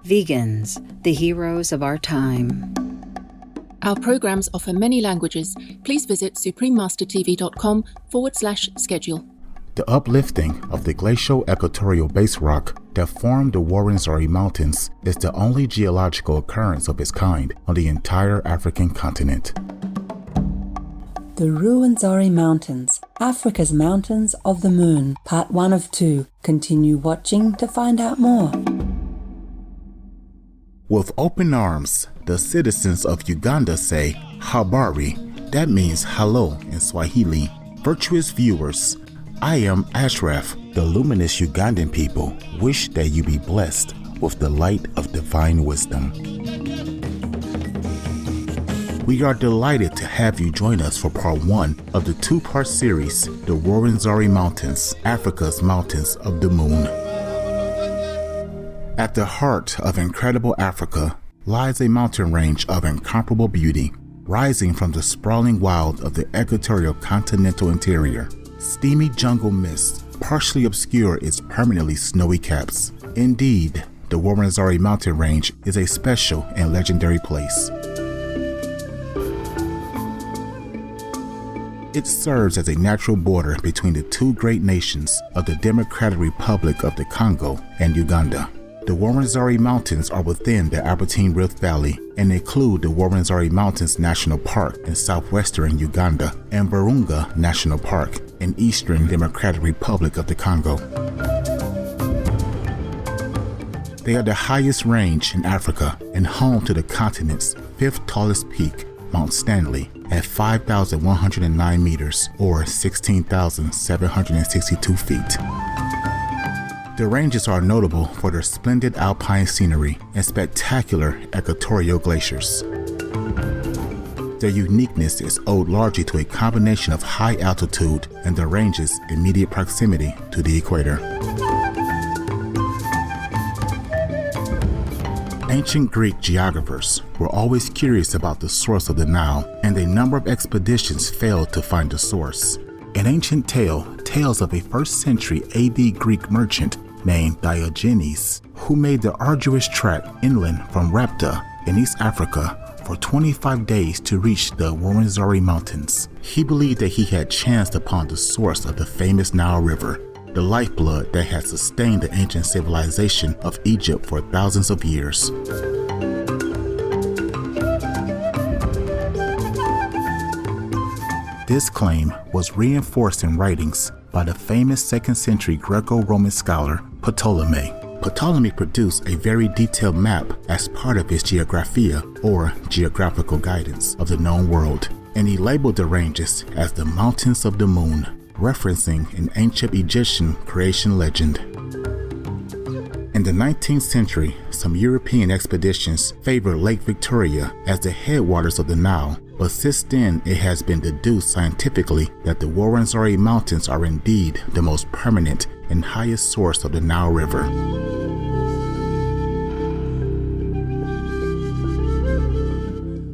Vegans, the heroes of our time. Our programs offer many languages. Please visit suprememastertv.com/schedule. The uplifting of the glacial equatorial base rock that formed the Rwenzori Mountains is the only geological occurrence of its kind on the entire African continent. The Rwenzori Mountains, Africa's Mountains of the Moon, Part 1 of 2. Continue watching to find out more. With open arms, the citizens of Uganda say, Habari, that means hello in Swahili. Virtuous viewers, I am Ashraf. The luminous Ugandan people wish that you be blessed with the light of divine wisdom. We are delighted to have you join us for part 1 of the 2-part series, The Rwenzori Mountains, Africa's Mountains of the Moon. At the heart of incredible Africa lies a mountain range of incomparable beauty, rising from the sprawling wild of the equatorial continental interior. Steamy jungle mists partially obscure its permanently snowy caps. Indeed, the Rwenzori mountain range is a special and legendary place. It serves as a natural border between the two great nations of the Democratic Republic of the Congo and Uganda. The Rwenzori Mountains are within the Albertine-Rift Valley and include the Rwenzori Mountains National Park in southwestern Uganda and Virunga National Park in eastern Democratic Republic of the Congo. They are the highest range in Africa and home to the continent's 5th tallest peak, Mount Stanley, at 5,109 meters or 16,762 feet. The ranges are notable for their splendid alpine scenery and spectacular equatorial glaciers. Their uniqueness is owed largely to a combination of high altitude and the range's immediate proximity to the equator. Ancient Greek geographers were always curious about the source of the Nile, and a number of expeditions failed to find the source. An ancient tale tells of a 1st century AD Greek merchant named Diogenes, who made the arduous trek inland from Rapta in East Africa for 25 days to reach the Rwenzori Mountains. He believed that he had chanced upon the source of the famous Nile River, the lifeblood that had sustained the ancient civilization of Egypt for thousands of years. This claim was reinforced in writings by the famous 2nd century Greco-Roman scholar Ptolemy. Ptolemy produced a very detailed map as part of his Geographia, or geographical guidance, of the known world, and he labeled the ranges as the Mountains of the Moon, referencing an ancient Egyptian creation legend. In the 19th century, some European expeditions favored Lake Victoria as the headwaters of the Nile, but since then it has been deduced scientifically that the Rwenzori Mountains are indeed the most permanent and highest source of the Nile River.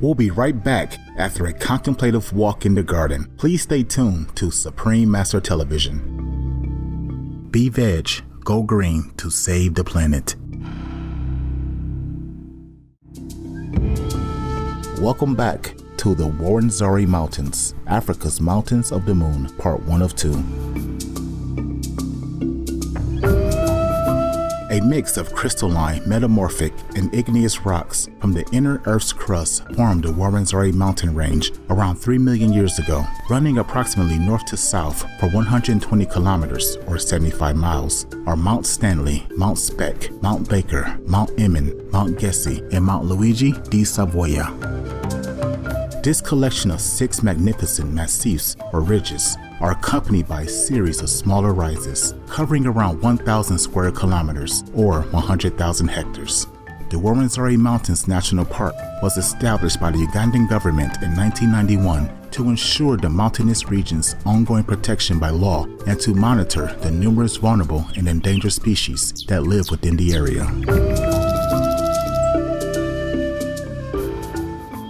We'll be right back after a contemplative walk in the garden. Please stay tuned to Supreme Master Television. Be veg, go green to save the planet. Welcome back to the Rwenzori Mountains, Africa's Mountains of the Moon, Part 1 of 2. A mix of crystalline, metamorphic, and igneous rocks from the inner Earth's crust formed the Rwenzori mountain range around 3 million years ago, running approximately north to south for 120 kilometers or 75 miles, are Mount Stanley, Mount Spec, Mount Baker, Mount Emin, Mount Gessi, and Mount Luigi di Savoia. This collection of 6 magnificent massifs or ridges are accompanied by a series of smaller rises covering around 1,000 square kilometers or 100,000 hectares. The Rwenzori Mountains National Park was established by the Ugandan government in 1991 to ensure the mountainous region's ongoing protection by law and to monitor the numerous vulnerable and endangered species that live within the area.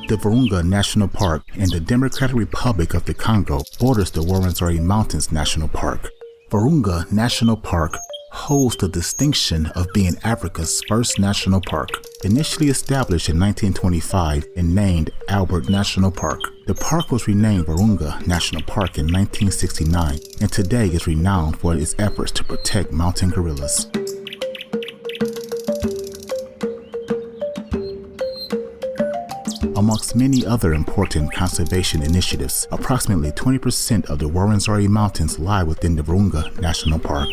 The Virunga National Park in the Democratic Republic of the Congo borders the Rwenzori Mountains National Park. Virunga National Park holds the distinction of being Africa's first national park. Initially established in 1925 and named Albert National Park, the park was renamed Virunga National Park in 1969 and today is renowned for its efforts to protect mountain gorillas. Amongst many other important conservation initiatives, approximately 20% of the Rwenzori Mountains lie within the Virunga National Park.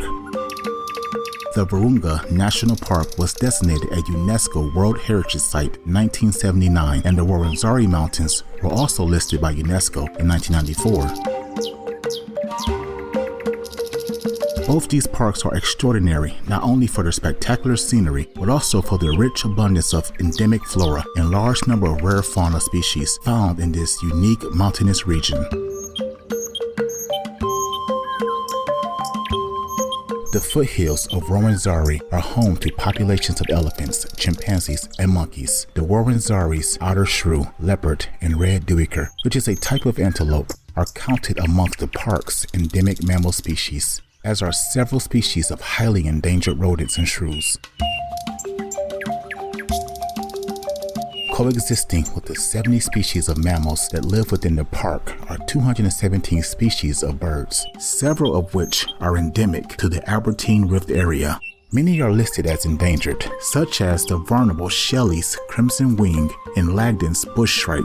The Virunga National Park was designated a UNESCO World Heritage Site in 1979, and the Rwenzori Mountains were also listed by UNESCO in 1994. Both these parks are extraordinary not only for their spectacular scenery, but also for their rich abundance of endemic flora and large number of rare fauna species found in this unique mountainous region. The foothills of Rwenzori are home to populations of elephants, chimpanzees, and monkeys. The Rwenzori's otter shrew, leopard, and red duiker, which is a type of antelope, are counted amongst the park's endemic mammal species, as are several species of highly endangered rodents and shrews. Coexisting with the 70 species of mammals that live within the park are 217 species of birds, several of which are endemic to the Albertine-Rift area. Many are listed as endangered, such as the vulnerable Shelley's crimson wing and Lagden's bush shrike.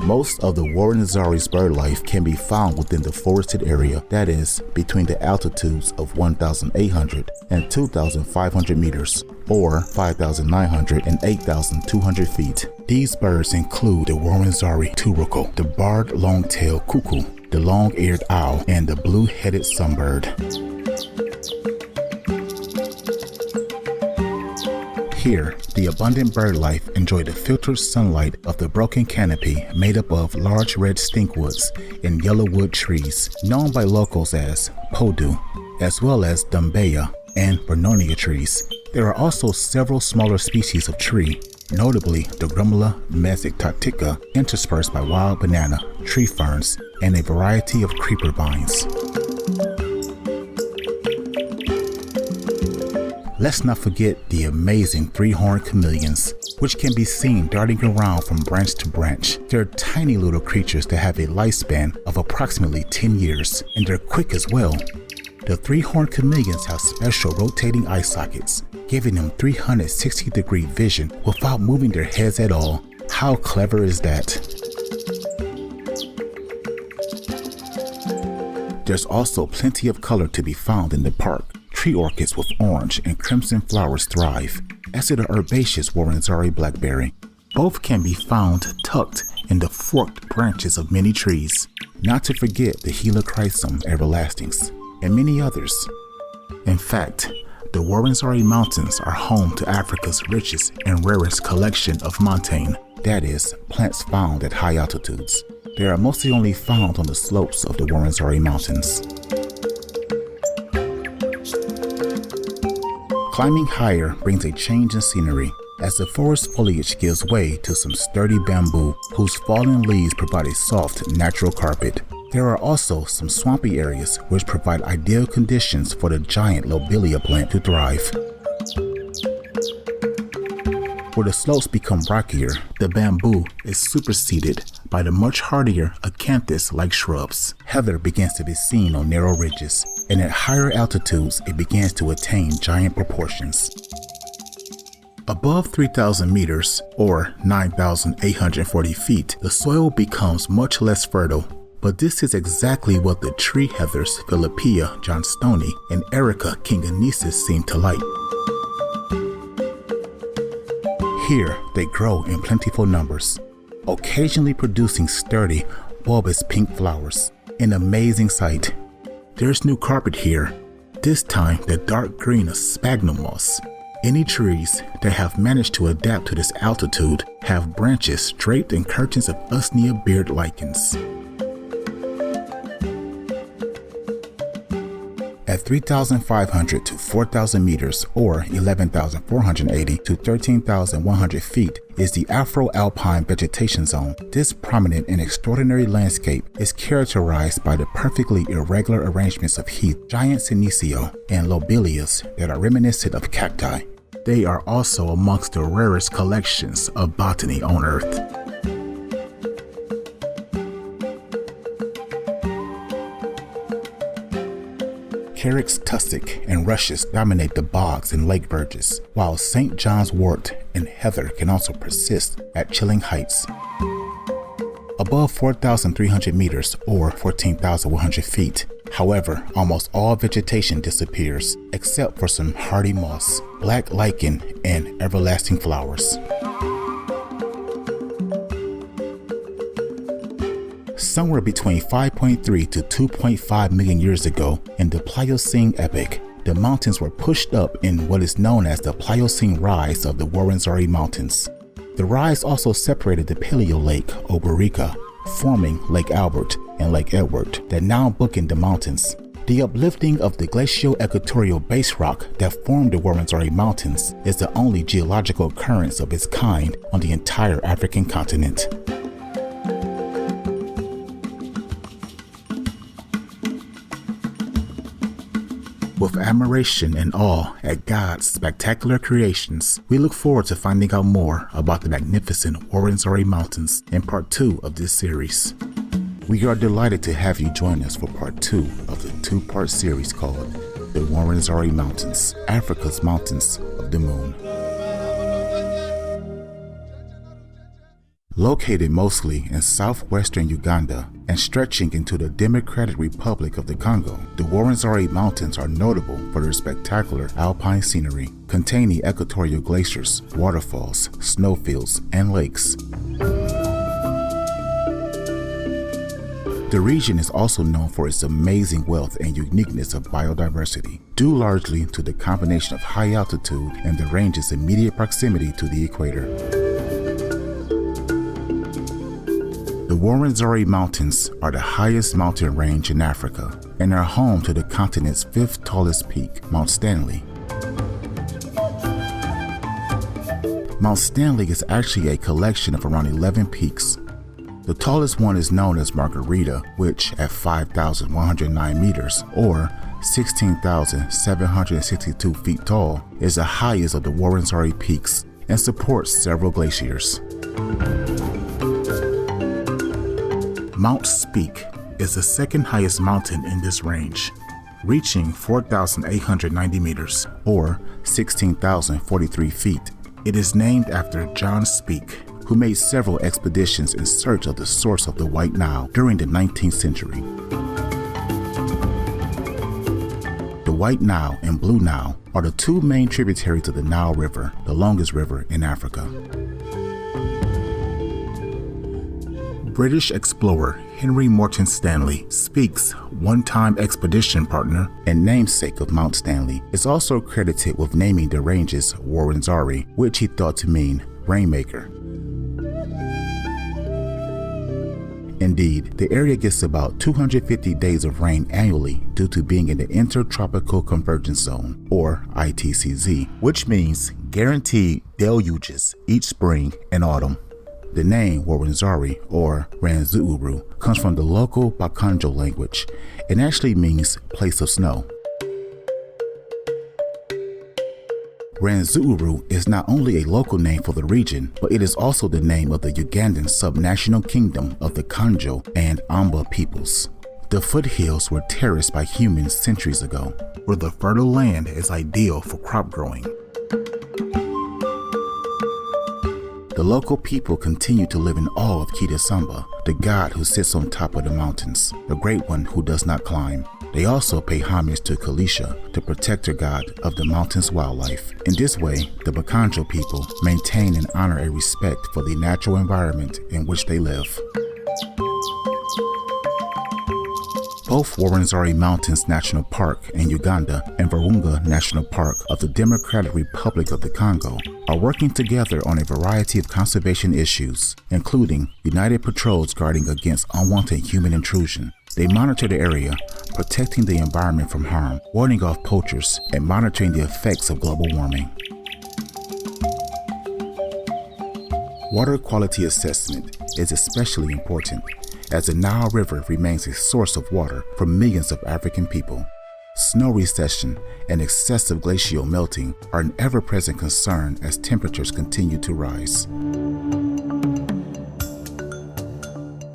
Most of the Rwenzori's bird life can be found within the forested area, that is, between the altitudes of 1,800 and 2,500 meters, or 5,900 and 8,200 feet. These birds include the Rwenzori turuko, the barred long-tailed cuckoo, the long-eared owl, and the blue-headed sunbird. Here, the abundant bird life enjoy the filtered sunlight of the broken canopy made up of large red stinkwoods and yellowwood trees, known by locals as podu, as well as dumbeya and vernonia trees. There are also several smaller species of tree, notably the Grumula mesictatica, interspersed by wild banana, tree ferns, and a variety of creeper vines. Let's not forget the amazing three-horned chameleons, which can be seen darting around from branch to branch. They're tiny little creatures that have a lifespan of approximately 10 years, and they're quick as well. The three-horned chameleons have special rotating eye sockets, giving them 360-degree vision without moving their heads at all. How clever is that? There's also plenty of color to be found in the park. Tree orchids with orange and crimson flowers thrive, as do the herbaceous Rwenzori blackberry. Both can be found tucked in the forked branches of many trees, not to forget the Helichrysum everlastings, and many others. In fact, the Rwenzori Mountains are home to Africa's richest and rarest collection of montane, that is, plants found at high altitudes. They are mostly only found on the slopes of the Rwenzori Mountains. Climbing higher brings a change in scenery, as the forest foliage gives way to some sturdy bamboo whose fallen leaves provide a soft, natural carpet. There are also some swampy areas which provide ideal conditions for the giant lobelia plant to thrive. Where the slopes become rockier, the bamboo is superseded by the much hardier acanthus-like shrubs. Heather begins to be seen on narrow ridges, and at higher altitudes it begins to attain giant proportions. Above 3,000 meters, or 9,840 feet, the soil becomes much less fertile, but this is exactly what the tree heathers Philippia johnstoni and Erica kinganesis seem to like. Here, they grow in plentiful numbers, occasionally producing sturdy, bulbous pink flowers. An amazing sight. There's new carpet here, this time the dark green of sphagnum moss. Any trees that have managed to adapt to this altitude have branches draped in curtains of usnea beard lichens. At 3,500 to 4,000 meters or 11,480 to 13,100 feet is the Afro-Alpine vegetation zone. This prominent and extraordinary landscape is characterized by the perfectly irregular arrangements of heath, giant senecio, and lobelias that are reminiscent of cacti. They are also amongst the rarest collections of botany on Earth. Carex tussock and rushes dominate the bogs and lake verges, while St. John's wort and heather can also persist at chilling heights. Above 4,300 meters or 14,100 feet, however, almost all vegetation disappears except for some hardy moss, black lichen, and everlasting flowers. Somewhere between 5.3 to 2.5 million years ago in the Pliocene epoch, the mountains were pushed up in what is known as the Pliocene rise of the Rwenzori Mountains. The rise also separated the Paleo Lake Oberika, forming Lake Albert and Lake Edward that now bookend the mountains. The uplifting of the glacio-equatorial base rock that formed the Rwenzori Mountains is the only geological occurrence of its kind on the entire African continent. With admiration and awe at God's spectacular creations, we look forward to finding out more about the magnificent Rwenzori Mountains in part 2 of this series. We are delighted to have you join us for part 2 of the two-part series called The Rwenzori Mountains, Africa's Mountains of the Moon. Located mostly in southwestern Uganda and stretching into the Democratic Republic of the Congo, the Rwenzori Mountains are notable for their spectacular alpine scenery, containing equatorial glaciers, waterfalls, snowfields, and lakes. The region is also known for its amazing wealth and uniqueness of biodiversity, due largely to the combination of high altitude and the range's immediate proximity to the equator. The Rwenzori Mountains are the highest mountain range in Africa and are home to the continent's 5th tallest peak, Mount Stanley. Mount Stanley is actually a collection of around 11 peaks. The tallest one is known as Margarita, which at 5,109 meters or 16,762 feet tall is the highest of the Rwenzori peaks and supports several glaciers. Mount Speke is the second highest mountain in this range, reaching 4,890 meters or 16,043 feet. It is named after John Speke, who made several expeditions in search of the source of the White Nile during the 19th century. The White Nile and Blue Nile are the two main tributaries of the Nile River, the longest river in Africa. British explorer Henry Morton Stanley, Speke's one-time expedition partner and namesake of Mount Stanley, is also credited with naming the ranges Rwenzori, which he thought to mean rainmaker. Indeed, the area gets about 250 days of rain annually due to being in the Intertropical Convergence Zone, or ITCZ, which means guaranteed deluges each spring and autumn. The name Rwenzori, or Rwenzori, comes from the local Bakonjo language and actually means place of snow. Rwenzori is not only a local name for the region, but it is also the name of the Ugandan subnational kingdom of the Konjo and Amba peoples. The foothills were terraced by humans centuries ago, where the fertile land is ideal for crop growing. The local people continue to live in awe of Kitasamba, the god who sits on top of the mountains, the great one who does not climb. They also pay homage to Kalisha, the protector god of the mountain's wildlife. In this way, the Bakonjo people maintain and honor a respect for the natural environment in which they live. Both Rwenzori Mountains National Park in Uganda and Virunga National Park of the Democratic Republic of the Congo are working together on a variety of conservation issues, including united patrols guarding against unwanted human intrusion. They monitor the area, protecting the environment from harm, warding off poachers, and monitoring the effects of global warming. Water quality assessment is especially important, as the Nile River remains a source of water for millions of African people. Snow recession and excessive glacial melting are an ever-present concern as temperatures continue to rise.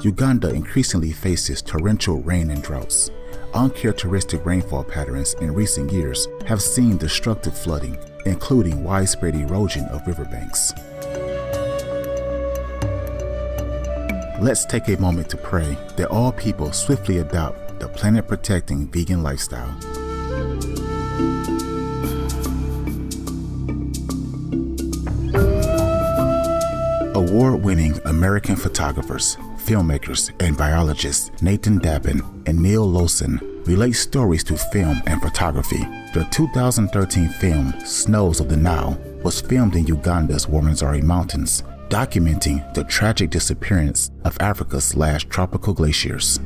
Uganda increasingly faces torrential rain and droughts. Uncharacteristic rainfall patterns in recent years have seen destructive flooding, including widespread erosion of riverbanks. Let's take a moment to pray that all people swiftly adopt the planet-protecting vegan lifestyle. Award-winning American photographers, filmmakers, and biologists Nathan Dabin and Neil Lawson relate stories to film and photography. Their 2013 film, Snows of the Nile, was filmed in Uganda's Rwenzori Mountains, documenting the tragic disappearance of Africa's last tropical glaciers.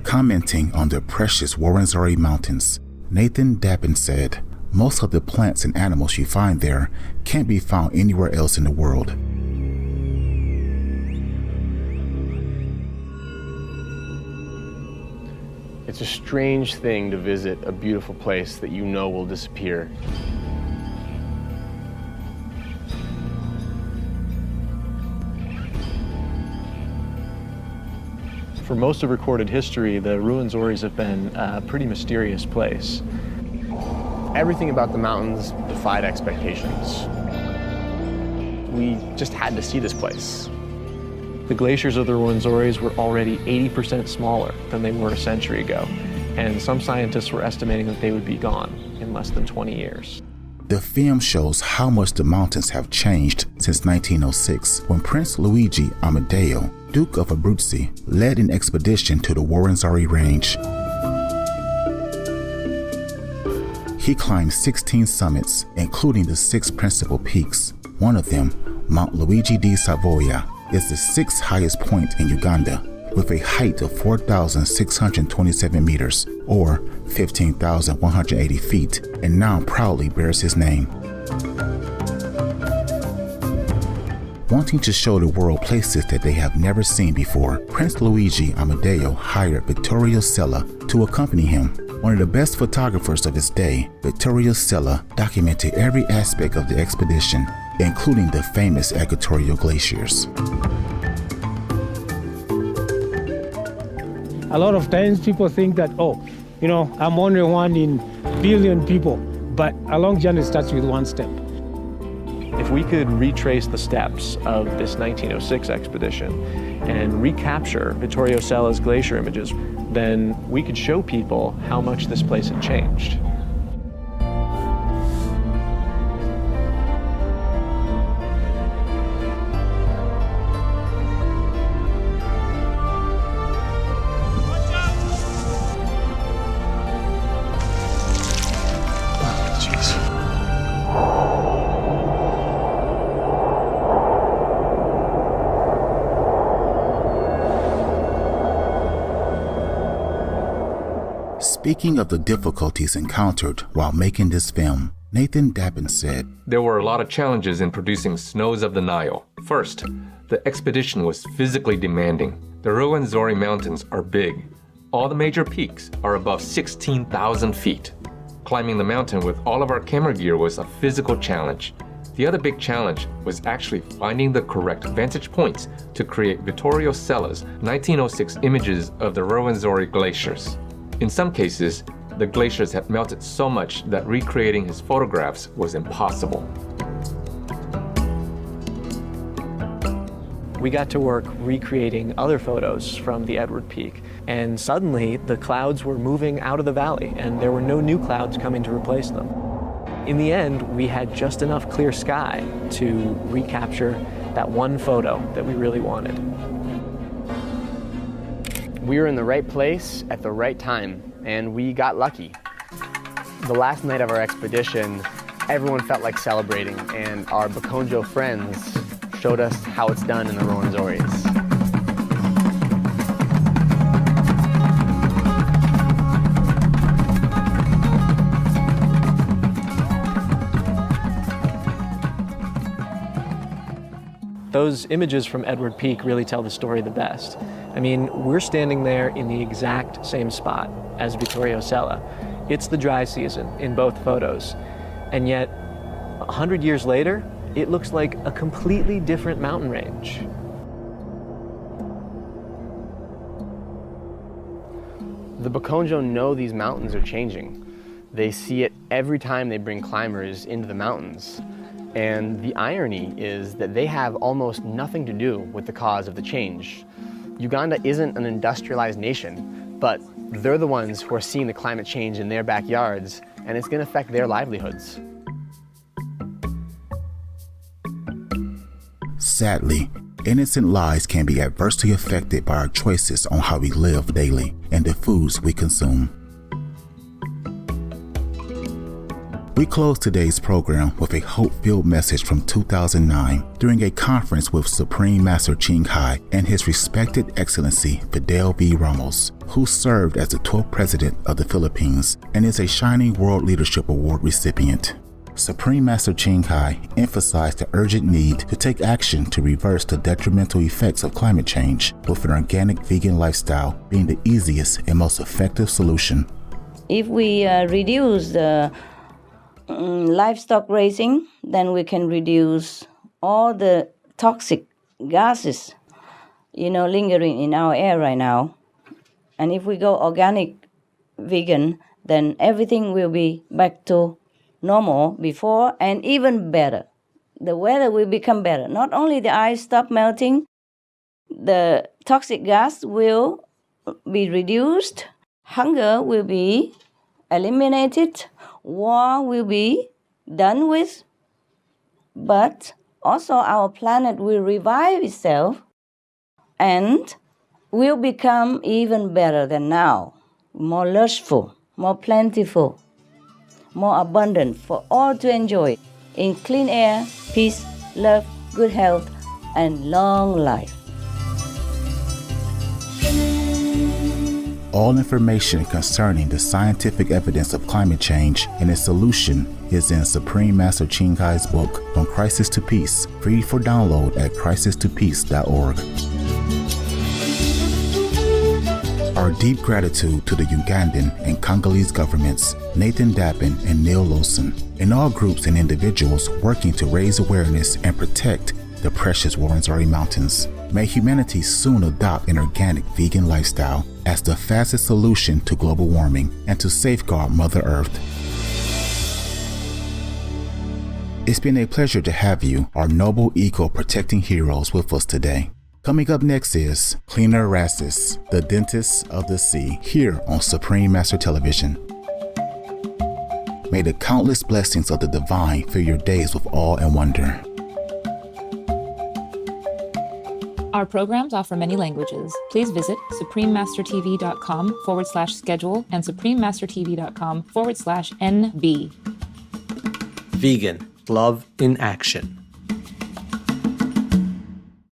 Commenting on the precious Rwenzori Mountains, Nathan Dabin said, "Most of the plants and animals you find there can't be found anywhere else in the world." It's a strange thing to visit a beautiful place that you know will disappear. For most of recorded history, the Rwenzoris have been a pretty mysterious place. Everything about the mountains defied expectations. We just had to see this place. The glaciers of the Rwenzoris were already 80% smaller than they were a century ago, and some scientists were estimating that they would be gone in less than 20 years. The film shows how much the mountains have changed since 1906, when Prince Luigi Amadeo, Duke of Abruzzi, led an expedition to the Rwenzori Range. He climbed 16 summits, including the 6 principal peaks. One of them, Mount Luigi di Savoia, is the 6th highest point in Uganda, with a height of 4,627 meters, or 15,180 feet, and now proudly bears his name. Wanting to show the world places that they have never seen before, Prince Luigi Amadeo hired Vittorio Sella to accompany him. One of the best photographers of his day, Vittorio Sella documented every aspect of the expedition, including the famous equatorial glaciers. A lot of times people think that, I'm only one in billion people, but a long journey starts with one step. If we could retrace the steps of this 1906 expedition and recapture Vittorio Sella's glacier images, then we could show people how much this place had changed. Speaking of the difficulties encountered while making this film, Nathan Dabin said, "There were a lot of challenges in producing Snows of the Nile. First, the expedition was physically demanding. The Rwenzori Mountains are big. All the major peaks are above 16,000 feet. Climbing the mountain with all of our camera gear was a physical challenge. The other big challenge was actually finding the correct vantage points to create Vittorio Sella's 1906 images of the Rwenzori glaciers. In some cases, the glaciers had melted so much that recreating his photographs was impossible." We got to work recreating other photos from the Edward Peak, and suddenly the clouds were moving out of the valley, and there were no new clouds coming to replace them. In the end, we had just enough clear sky to recapture that one photo that we really wanted. We were in the right place at the right time, and we got lucky. The last night of our expedition, everyone felt like celebrating, and our Bakonjo friends showed us how it's done in the Rwenzoris. those images from Edward Peak really tell the story the best. I mean, we're standing there in the exact same spot as Vittorio Sella. It's the dry season in both photos. And yet, 100 years later, it looks like a completely different mountain range. The Bakonjo know these mountains are changing. They see it every time they bring climbers into the mountains. And the irony is that they have almost nothing to do with the cause of the change. Uganda isn't an industrialized nation, but they're the ones who are seeing the climate change in their backyards, and it's going to affect their livelihoods. Sadly, innocent lives can be adversely affected by our choices on how we live daily and the foods we consume. We close today's program with a hope-filled message from 2009 during a conference with Supreme Master Ching Hai and His Respected Excellency Fidel V. Ramos, who served as the 12th President of the Philippines and is a Shining World Leadership Award recipient. Supreme Master Ching Hai emphasized the urgent need to take action to reverse the detrimental effects of climate change, with an organic vegan lifestyle being the easiest and most effective solution. If we reduce the livestock raising, then we can reduce all the toxic gases, lingering in our air right now. And if we go organic vegan, then everything will be back to normal before and even better. The weather will become better. Not only the ice stop melting, the toxic gas will be reduced, hunger will be eliminated, war will be done with, but also our planet will revive itself and will become even better than now, more lustful, more plentiful, more abundant for all to enjoy in clean air, peace, love, good health, and long life. All information concerning the scientific evidence of climate change and its solution is in Supreme Master Ching Hai's book, From Crisis to Peace, free for download at crisistopeace.org. Our deep gratitude to the Ugandan and Congolese governments, Nathan Dappin and Neil Lawson, and all groups and individuals working to raise awareness and protect the precious Rwenzori Mountains. May humanity soon adopt an organic vegan lifestyle as the fastest solution to global warming and to safeguard Mother Earth. It's been a pleasure to have you, our noble eco-protecting heroes, with us today. Coming up next is Cleaner Erastus, the Dentist of the Sea, here on Supreme Master Television. May the countless blessings of the divine fill your days with awe and wonder. Our programs offer many languages. Please visit suprememastertv.com/schedule and suprememastertv.com/NB. Vegan, love in action.